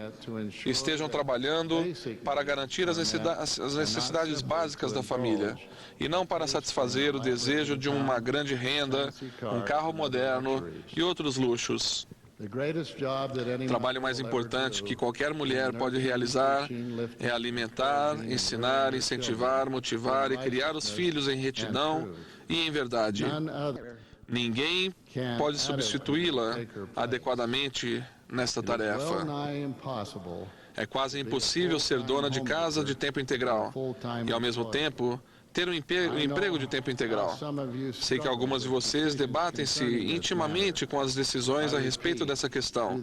estejam trabalhando para garantir as necessidades básicas da família, e não para satisfazer o desejo de uma grande renda, um carro moderno e outros luxos. O trabalho mais importante que qualquer mulher pode realizar é alimentar, ensinar, incentivar, motivar e criar os filhos em retidão e em verdade. Ninguém pode substituí-la adequadamente nesta tarefa. É quase impossível ser dona de casa de tempo integral e, ao mesmo tempo, ter um emprego de tempo integral. Sei que algumas de vocês debatem-se intimamente com as decisões a respeito dessa questão.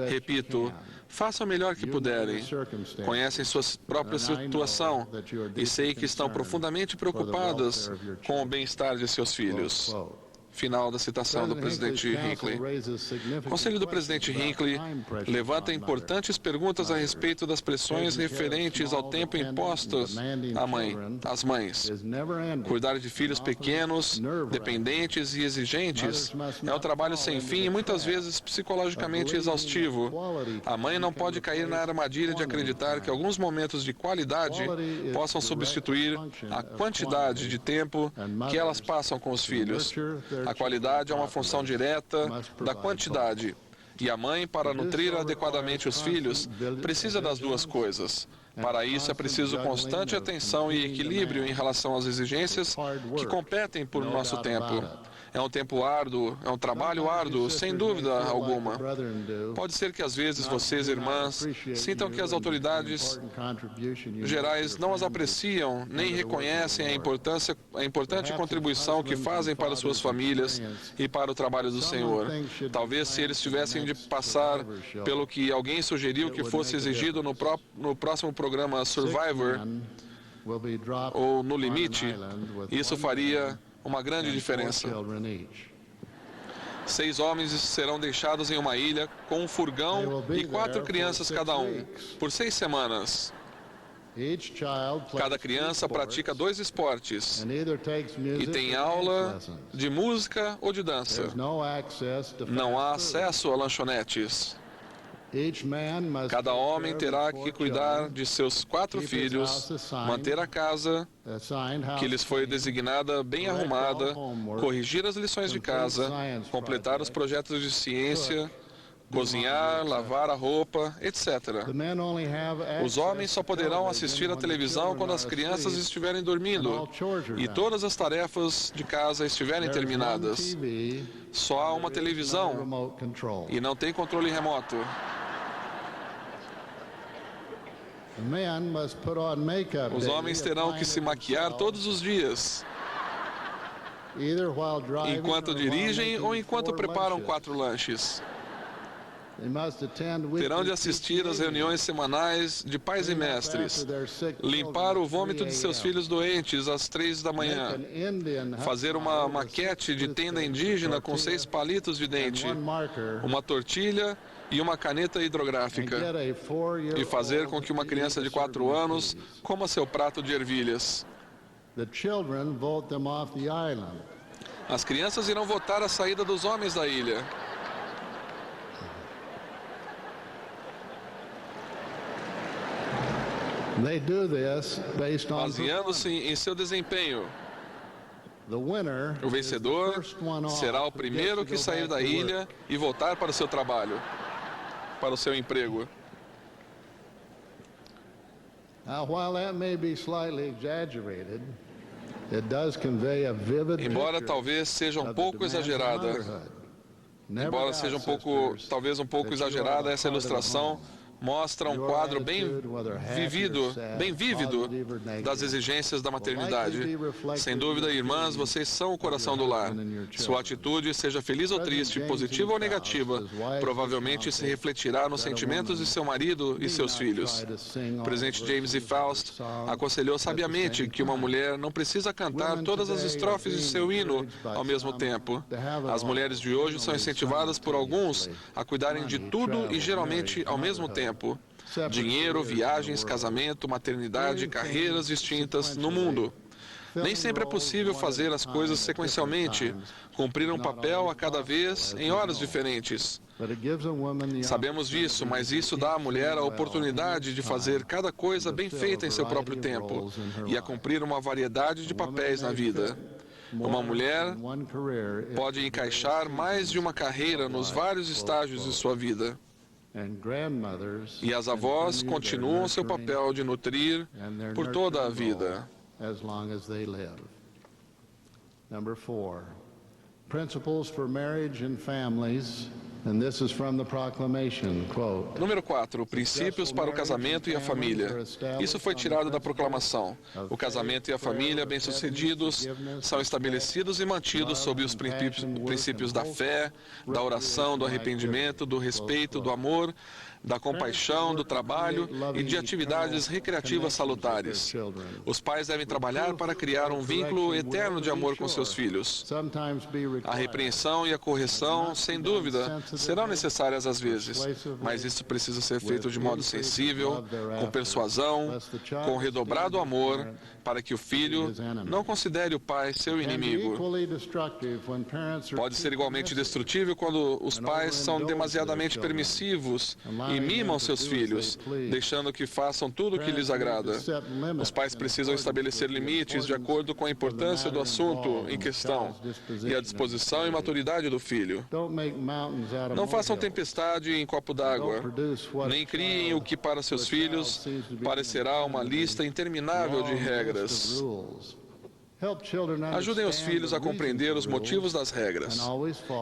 Repito, façam o melhor que puderem. Conhecem sua própria situação e sei que estão profundamente preocupadas com o bem-estar de seus filhos. Final da citação do presidente Hinckley. O Conselho do presidente Hinckley levanta importantes perguntas a respeito das pressões referentes ao tempo impostas às mães. Cuidar de filhos pequenos, dependentes e exigentes é um trabalho sem fim e muitas vezes psicologicamente exaustivo. A mãe não pode cair na armadilha de acreditar que alguns momentos de qualidade possam substituir a quantidade de tempo que elas passam com os filhos. A qualidade é uma função direta da quantidade. E a mãe, para nutrir adequadamente os filhos, precisa das duas coisas. Para isso, é preciso constante atenção e equilíbrio em relação às exigências que competem por nosso tempo. É um tempo árduo, é um trabalho árduo, sem dúvida alguma. Pode ser que às vezes vocês, irmãs, sintam que as autoridades gerais não as apreciam, nem reconhecem a importante contribuição que fazem para suas famílias e para o trabalho do Senhor. Talvez se eles tivessem de passar pelo que alguém sugeriu que fosse exigido no próximo programa Survivor, ou No Limite, isso faria uma grande diferença. 6 homens serão deixados em uma ilha com um furgão e 4 crianças cada um, por 6 semanas. Cada criança pratica 2 esportes e tem aula de música ou de dança. Não há acesso a lanchonetes. Cada homem terá que cuidar de seus 4 filhos, manter a casa que lhes foi designada bem arrumada, corrigir as lições de casa, completar os projetos de ciência, cozinhar, lavar a roupa, etc. Os homens só poderão assistir à televisão quando as crianças estiverem dormindo e todas as tarefas de casa estiverem terminadas. Só há uma televisão e não tem controle remoto. Os homens terão que se maquiar todos os dias, enquanto dirigem ou enquanto preparam 4 lanches. Terão de assistir às reuniões semanais de pais e mestres, limpar o vômito de seus filhos doentes às 3 da manhã, fazer uma maquete de tenda indígena com 6 palitos de dente, uma tortilha e uma caneta hidrográfica, e fazer com que uma criança de 4 anos coma seu prato de ervilhas. As crianças irão votar a saída dos homens da ilha. Baseando-se em seu desempenho. O vencedor será o primeiro que sair da ilha e voltar para o seu trabalho, para o seu emprego. Embora talvez seja um pouco exagerada, talvez um pouco exagerada, essa ilustração mostra um quadro bem vívido das exigências da maternidade. Sem dúvida, irmãs, vocês são o coração do lar. Sua atitude, seja feliz ou triste, positiva ou negativa, provavelmente se refletirá nos sentimentos de seu marido e seus filhos. O presidente James E. Faust aconselhou sabiamente que uma mulher não precisa cantar todas as estrofes de seu hino ao mesmo tempo. As mulheres de hoje são incentivadas por alguns a cuidarem de tudo e geralmente ao mesmo tempo. Dinheiro, viagens, casamento, maternidade, carreiras distintas no mundo. Nem sempre é possível fazer as coisas sequencialmente, cumprir um papel a cada vez em horas diferentes. Sabemos disso, mas isso dá à mulher a oportunidade de fazer cada coisa bem feita em seu próprio tempo e a cumprir uma variedade de papéis na vida. Uma mulher pode encaixar mais de uma carreira nos vários estágios de sua vida. E as avós continuam seu papel de nutrir por toda a vida. Number 4. Principles for marriage and families. And this is from the proclamation, quote, Número 4. Princípios para o casamento e a família. Isso foi tirado da proclamação. O casamento e a família bem-sucedidos são estabelecidos e mantidos sob os princípios da fé, da oração, do arrependimento, do respeito, do amor, da compaixão, do trabalho e de atividades recreativas salutares. Os pais devem trabalhar para criar um vínculo eterno de amor com seus filhos. A repreensão e a correção, sem dúvida, serão necessárias às vezes, mas isso precisa ser feito de modo sensível, com persuasão, com redobrado amor, para que o filho não considere o pai seu inimigo. Pode ser igualmente destrutível quando os pais são demasiadamente permissivos e mimam seus filhos, deixando que façam tudo o que lhes agrada. Os pais precisam estabelecer limites de acordo com a importância do assunto em questão e a disposição e maturidade do filho. Não façam tempestade em copo d'água, nem criem o que para seus filhos parecerá uma lista interminável de regras. Ajudem os filhos a compreender os motivos das regras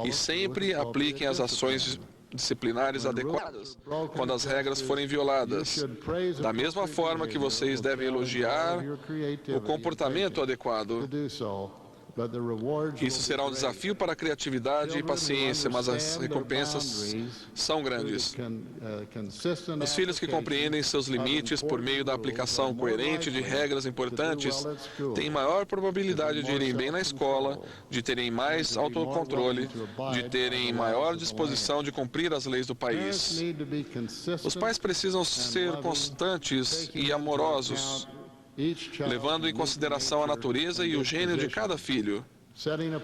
e sempre apliquem as ações disciplinares adequadas quando as regras forem violadas. Da mesma forma que vocês devem elogiar o comportamento adequado. Isso será um desafio para a criatividade e paciência, mas as recompensas são grandes. Os filhos que compreendem seus limites por meio da aplicação coerente de regras importantes têm maior probabilidade de irem bem na escola, de terem mais autocontrole, de terem maior disposição de cumprir as leis do país. Os pais precisam ser constantes e amorosos, levando em consideração a natureza e o gênio de cada filho,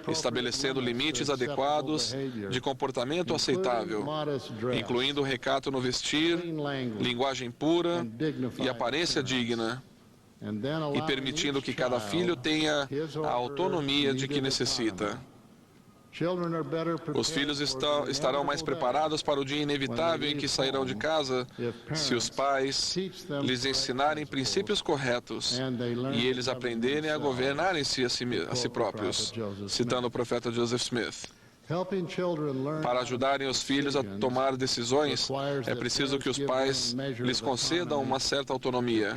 estabelecendo limites adequados de comportamento aceitável, incluindo recato no vestir, linguagem pura e aparência digna, e permitindo que cada filho tenha a autonomia de que necessita. Os filhos estarão mais preparados para o dia inevitável em que sairão de casa se os pais lhes ensinarem princípios corretos e eles aprenderem a governarem-se a si próprios, citando o profeta Joseph Smith. Para ajudarem os filhos a tomar decisões, é preciso que os pais lhes concedam uma certa autonomia,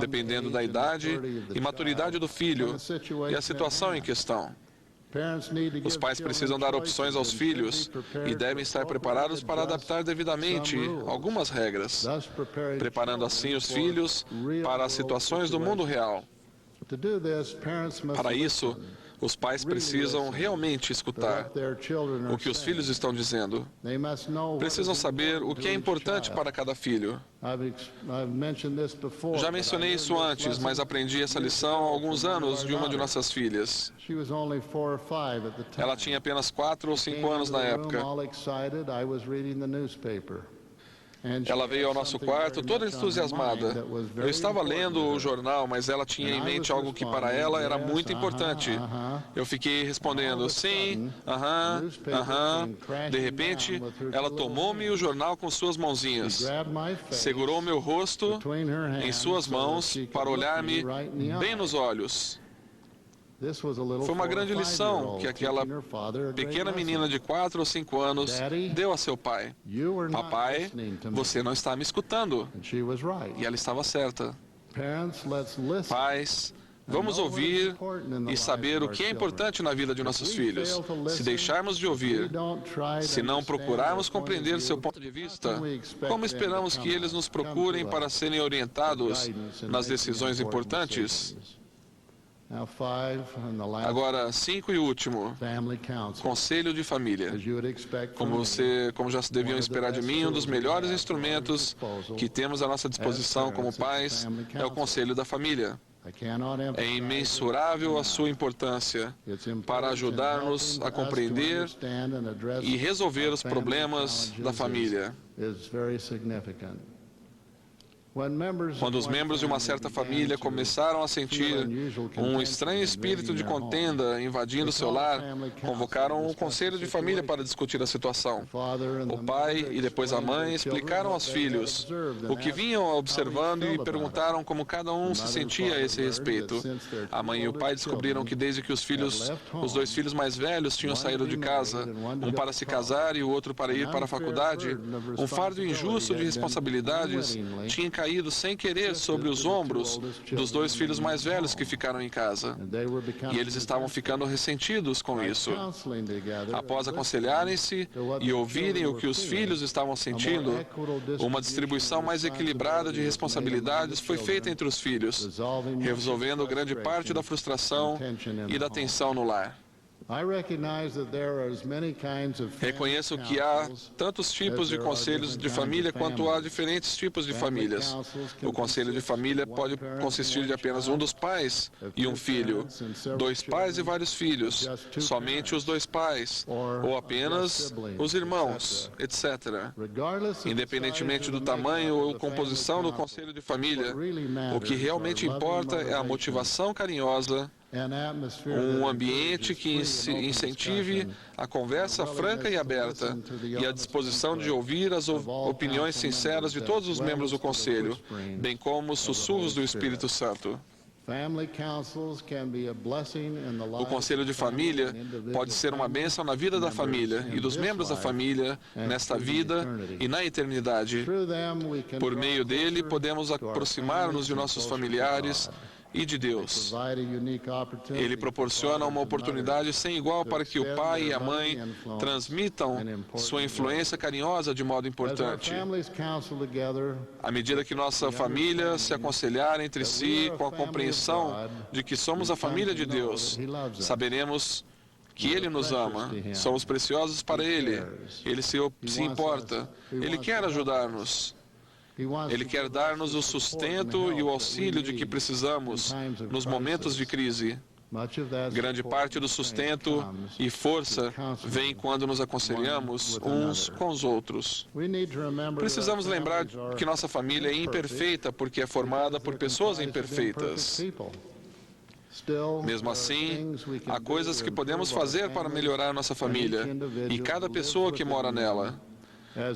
dependendo da idade e maturidade do filho e a situação em questão. Os pais precisam dar opções aos filhos e devem estar preparados para adaptar devidamente algumas regras, preparando assim os filhos para as situações do mundo real. Para isso, os pais precisam realmente escutar o que os filhos estão dizendo. Precisam saber o que é importante para cada filho. Já mencionei isso antes, mas aprendi essa lição há alguns anos de uma de nossas filhas. Ela tinha apenas 4 ou 5 anos na época. Ela veio ao nosso quarto toda entusiasmada. Eu estava lendo o jornal, mas ela tinha em mente algo que para ela era muito importante. Eu fiquei respondendo, sim, aham, aham. De repente, ela tomou-me o jornal com suas mãozinhas, segurou meu rosto em suas mãos para olhar-me bem nos olhos. Foi uma grande lição que aquela pequena menina de 4 ou 5 anos deu a seu pai. Papai, você não está me escutando. E ela estava certa. Pais, vamos ouvir e saber o que é importante na vida de nossos filhos. Se deixarmos de ouvir, se não procurarmos compreender seu ponto de vista, como esperamos que eles nos procurem para serem orientados nas decisões importantes? Agora, 5 e último, Conselho de Família. Como já se deviam esperar de mim, um dos melhores instrumentos que temos à nossa disposição como pais é o Conselho da Família. É imensurável a sua importância para ajudar-nos a compreender e resolver os problemas da família. Quando os membros de uma certa família começaram a sentir um estranho espírito de contenda invadindo seu lar, convocaram um conselho de família para discutir a situação. O pai e depois a mãe explicaram aos filhos o que vinham observando e perguntaram como cada um se sentia a esse respeito. A mãe e o pai descobriram que desde que os 2 filhos mais velhos tinham saído de casa, um para se casar e o outro para ir para a faculdade, um fardo injusto de responsabilidades tinha caído sem querer sobre os ombros dos 2 filhos mais velhos que ficaram em casa. E eles estavam ficando ressentidos com isso. Após aconselharem-se e ouvirem o que os filhos estavam sentindo, uma distribuição mais equilibrada de responsabilidades foi feita entre os filhos, resolvendo grande parte da frustração e da tensão no lar. Reconheço que há tantos tipos de conselhos de família quanto há diferentes tipos de famílias. O conselho de família pode consistir de apenas um dos pais e um filho, 2 pais e vários filhos, somente os 2 pais, ou apenas os irmãos, etc. Independentemente do tamanho ou composição do conselho de família, o que realmente importa é a motivação carinhosa, um ambiente que incentive a conversa franca e aberta e a disposição de ouvir as opiniões sinceras de todos os membros do Conselho, bem como os sussurros do Espírito Santo. O Conselho de Família pode ser uma bênção na vida da família e dos membros da família nesta vida e na eternidade. Por meio dele, podemos aproximar-nos de nossos familiares e de Deus. Ele proporciona uma oportunidade sem igual para que o pai e a mãe transmitam sua influência carinhosa de modo importante. À medida que nossa família se aconselhar entre si com a compreensão de que somos a família de Deus, saberemos que Ele nos ama, somos preciosos para Ele, Ele se importa, Ele quer ajudar-nos. Ele quer dar-nos o sustento e o auxílio de que precisamos nos momentos de crise. Grande parte do sustento e força vem quando nos aconselhamos uns com os outros. Precisamos lembrar que nossa família é imperfeita porque é formada por pessoas imperfeitas. Mesmo assim, há coisas que podemos fazer para melhorar nossa família e cada pessoa que mora nela,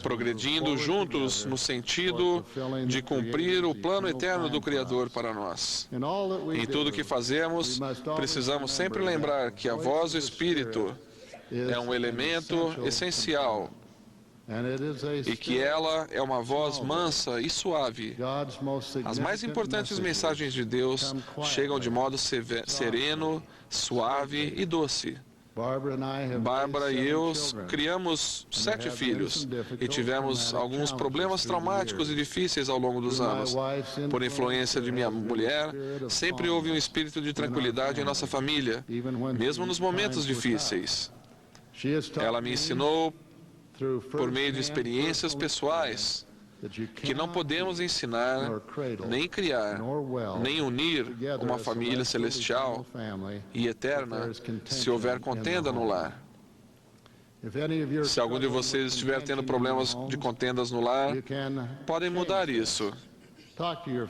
progredindo juntos no sentido de cumprir o plano eterno do Criador para nós. Em tudo que fazemos, precisamos sempre lembrar que a voz do Espírito é um elemento essencial e que ela é uma voz mansa e suave. As mais importantes mensagens de Deus chegam de modo sereno, suave e doce. Bárbara e eu criamos 7 filhos e tivemos alguns problemas traumáticos e difíceis ao longo dos anos. Por influência de minha mulher, sempre houve um espírito de tranquilidade em nossa família, mesmo nos momentos difíceis. Ela me ensinou, por meio de experiências pessoais, que não podemos ensinar, nem criar, nem unir uma família celestial e eterna se houver contenda no lar. Se algum de vocês estiver tendo problemas de contendas no lar, podem mudar isso.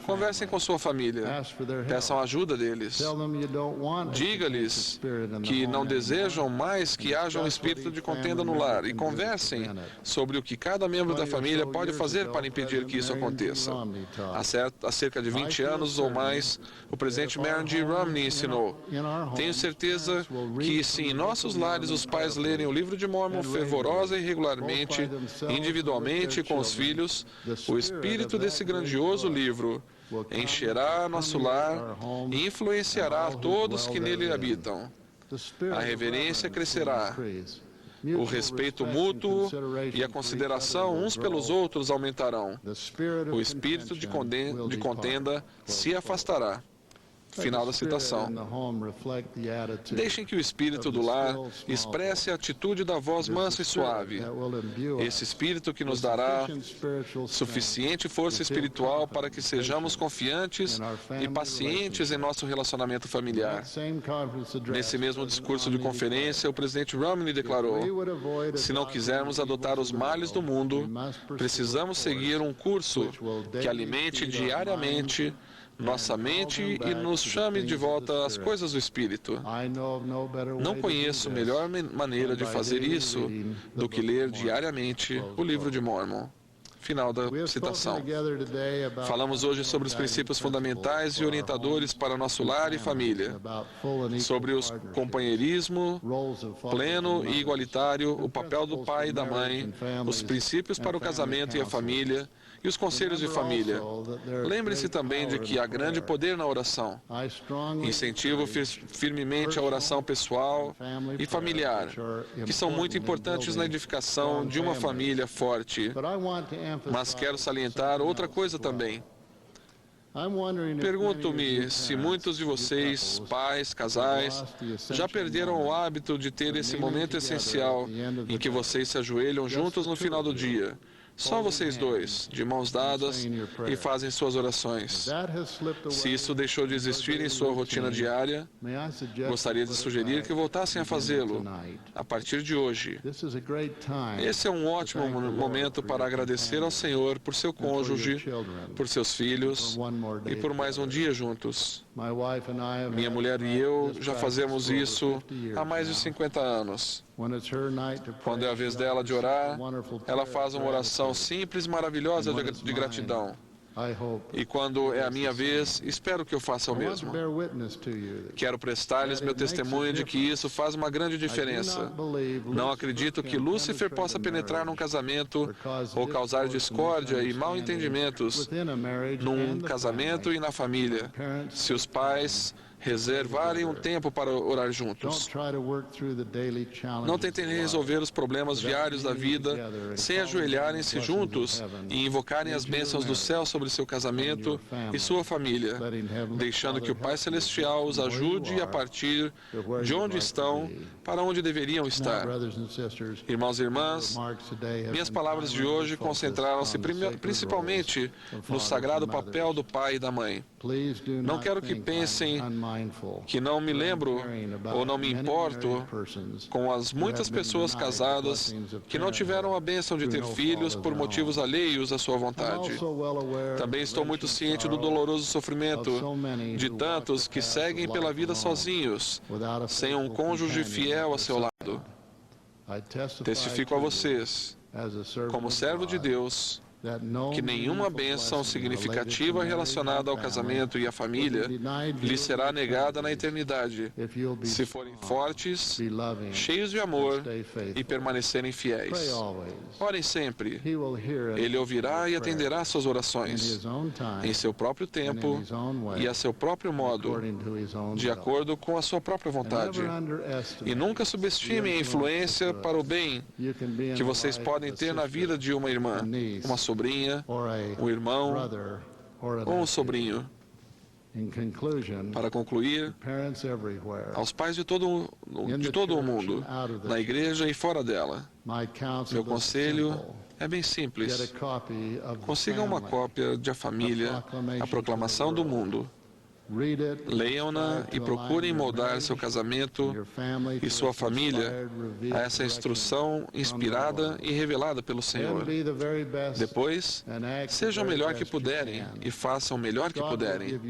Conversem com sua família, peçam ajuda deles. Diga-lhes que não desejam mais que haja um espírito de contenda no lar e conversem sobre o que cada membro da família pode fazer para impedir que isso aconteça. Há cerca de 20 anos ou mais, o presidente Marion G. Romney ensinou: tenho certeza que se em nossos lares os pais lerem o livro de Mórmon fervorosa e regularmente, individualmente com os filhos, o espírito desse grandioso livro encherá nosso lar e influenciará todos que nele habitam. A reverência crescerá, o respeito mútuo e a consideração uns pelos outros aumentarão. O espírito de contenda se afastará. Final da citação. Deixem que o espírito do lar expresse a atitude da voz mansa e suave. Esse espírito que nos dará suficiente força espiritual para que sejamos confiantes e pacientes em nosso relacionamento familiar. Nesse mesmo discurso de conferência, o presidente Romney declarou: se não quisermos adotar os males do mundo, precisamos seguir um curso que alimente diariamente nossa mente e nos chame de volta às coisas do Espírito. Não conheço melhor maneira de fazer isso do que ler diariamente o livro de Mórmon. Final da citação. Falamos hoje sobre os princípios fundamentais e orientadores para nosso lar e família, sobre o companheirismo pleno e igualitário, o papel do pai e da mãe, os princípios para o casamento e a família, e os conselhos de família. Lembre-se também de que há grande poder na oração. Incentivo firmemente a oração pessoal e familiar, que são muito importantes na edificação de uma família forte. Mas quero salientar outra coisa também. Pergunto-me se muitos de vocês, pais, casais, já perderam o hábito de ter esse momento essencial em que vocês se ajoelham juntos no final do dia. Só vocês dois, de mãos dadas, e fazem suas orações. Se isso deixou de existir em sua rotina diária, gostaria de sugerir que voltassem a fazê-lo a partir de hoje. Esse é um ótimo momento para agradecer ao Senhor por seu cônjuge, por seus filhos e por mais um dia juntos. Minha mulher e eu já fazemos isso há mais de 50 anos. Quando é a vez dela de orar, ela faz uma oração simples e maravilhosa de gratidão. E quando é a minha vez, espero que eu faça o mesmo. Quero prestar-lhes meu testemunho de que isso faz uma grande diferença. Não acredito que Lúcifer possa penetrar num casamento ou causar discórdia e mal-entendimentos num casamento e na família, se os pais reservarem um tempo para orar juntos. Não tentem resolver os problemas diários da vida sem ajoelharem-se juntos e invocarem as bênçãos do céu sobre seu casamento e sua família, deixando que o Pai Celestial os ajude a partir de onde estão para onde deveriam estar. Irmãos e irmãs, minhas palavras de hoje concentraram-se principalmente no sagrado papel do pai e da mãe. Não quero que pensem que não me lembro ou não me importo com as muitas pessoas casadas que não tiveram a bênção de ter filhos por motivos alheios à sua vontade. Também estou muito ciente do doloroso sofrimento de tantos que seguem pela vida sozinhos, sem um cônjuge fiel a seu lado. Testifico a vocês, como servo de Deus, que nenhuma bênção significativa relacionada ao casamento e à família lhe será negada na eternidade, se forem fortes, cheios de amor e permanecerem fiéis. Orem sempre. Ele ouvirá e atenderá suas orações, em seu próprio tempo e a seu próprio modo, de acordo com a sua própria vontade. E nunca subestimem a influência para o bem que vocês podem ter na vida de uma irmã, uma sobrinha, um irmão ou um sobrinho. Para concluir, aos pais de todo o mundo, na igreja e fora dela, meu conselho é bem simples. Consigam uma cópia de A Família, a Proclamação do Mundo. Leiam-na e procurem moldar seu casamento e sua família a essa instrução inspirada e revelada pelo Senhor. Depois, sejam o melhor que puderem e façam o melhor que puderem.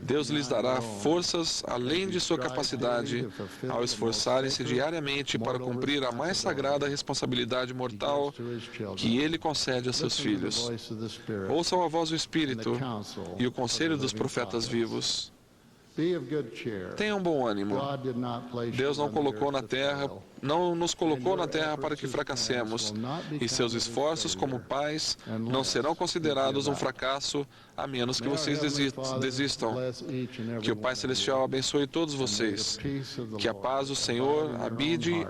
Deus lhes dará forças além de sua capacidade ao esforçarem-se diariamente para cumprir a mais sagrada responsabilidade mortal que Ele concede a seus filhos. Ouçam a voz do Espírito e o conselho dos profetas vivos. Tenham bom ânimo. Deus não nos colocou na terra para que fracassemos, e seus esforços como pais não serão considerados um fracasso a menos que vocês desistam. Que o Pai Celestial abençoe todos vocês. Que a paz do Senhor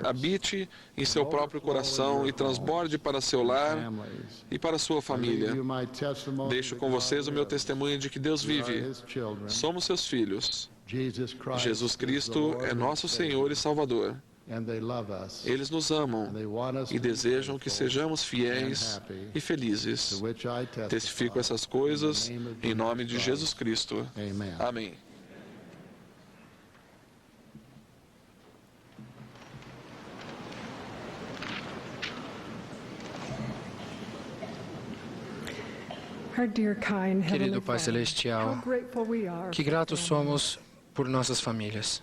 habite em seu próprio coração e transborde para seu lar e para sua família. Deixo com vocês o meu testemunho de que Deus vive. Somos seus filhos. Jesus Cristo é nosso Senhor e Salvador. Eles nos amam e desejam que sejamos fiéis e felizes. Testifico essas coisas em nome de Jesus Cristo. Amém. Querido Pai Celestial, que gratos somos por nossas famílias.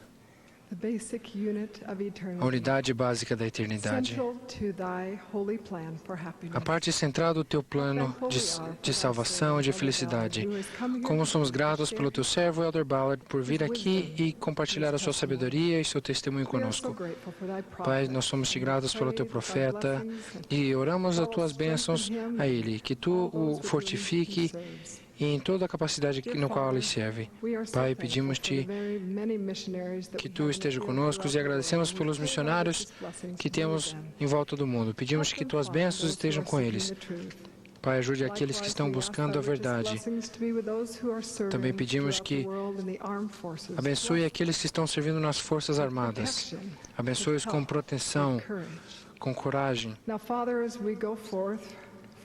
A unidade básica da eternidade. A parte central do teu plano de salvação e de felicidade. Como somos gratos pelo teu servo Elder Ballard por vir aqui e compartilhar a sua sabedoria e seu testemunho conosco. Pai, nós somos te gratos pelo teu profeta e oramos as tuas bênçãos a ele, que tu o fortifique e em toda a capacidade no qual ele serve. Pai, pedimos-te que tu esteja conosco e agradecemos pelos missionários que temos em volta do mundo. Pedimos que tuas bênçãos estejam com eles. Pai, ajude aqueles que estão buscando a verdade. Também pedimos que abençoe aqueles que estão servindo nas Forças Armadas. Abençoe-os com proteção, com coragem.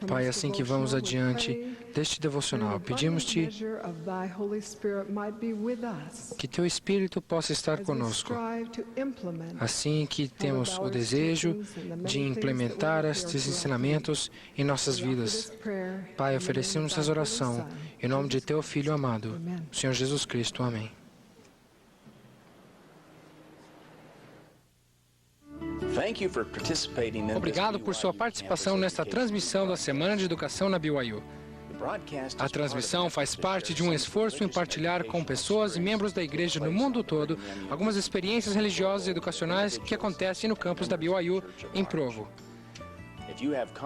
Pai, assim que vamos adiante deste devocional, pedimos-te que teu Espírito possa estar conosco, assim que temos o desejo de implementar estes ensinamentos em nossas vidas. Pai, oferecemos essa oração em nome de teu Filho amado, Senhor Jesus Cristo. Amém. Obrigado por sua participação nesta transmissão da Semana de Educação na BYU. A transmissão faz parte de um esforço em partilhar com pessoas e membros da igreja no mundo todo algumas experiências religiosas e educacionais que acontecem no campus da BYU em Provo.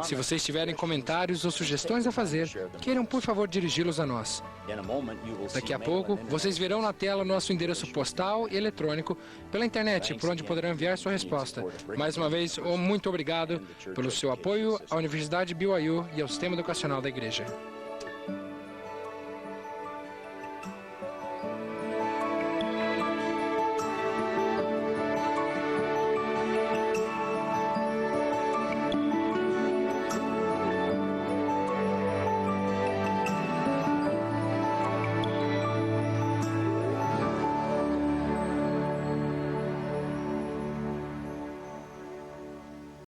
Se vocês tiverem comentários ou sugestões a fazer, queiram por favor dirigi-los a nós. Daqui a pouco, vocês verão na tela nosso endereço postal e eletrônico pela internet, por onde poderão enviar sua resposta. Mais uma vez, muito obrigado pelo seu apoio à Universidade BYU e ao sistema educacional da igreja.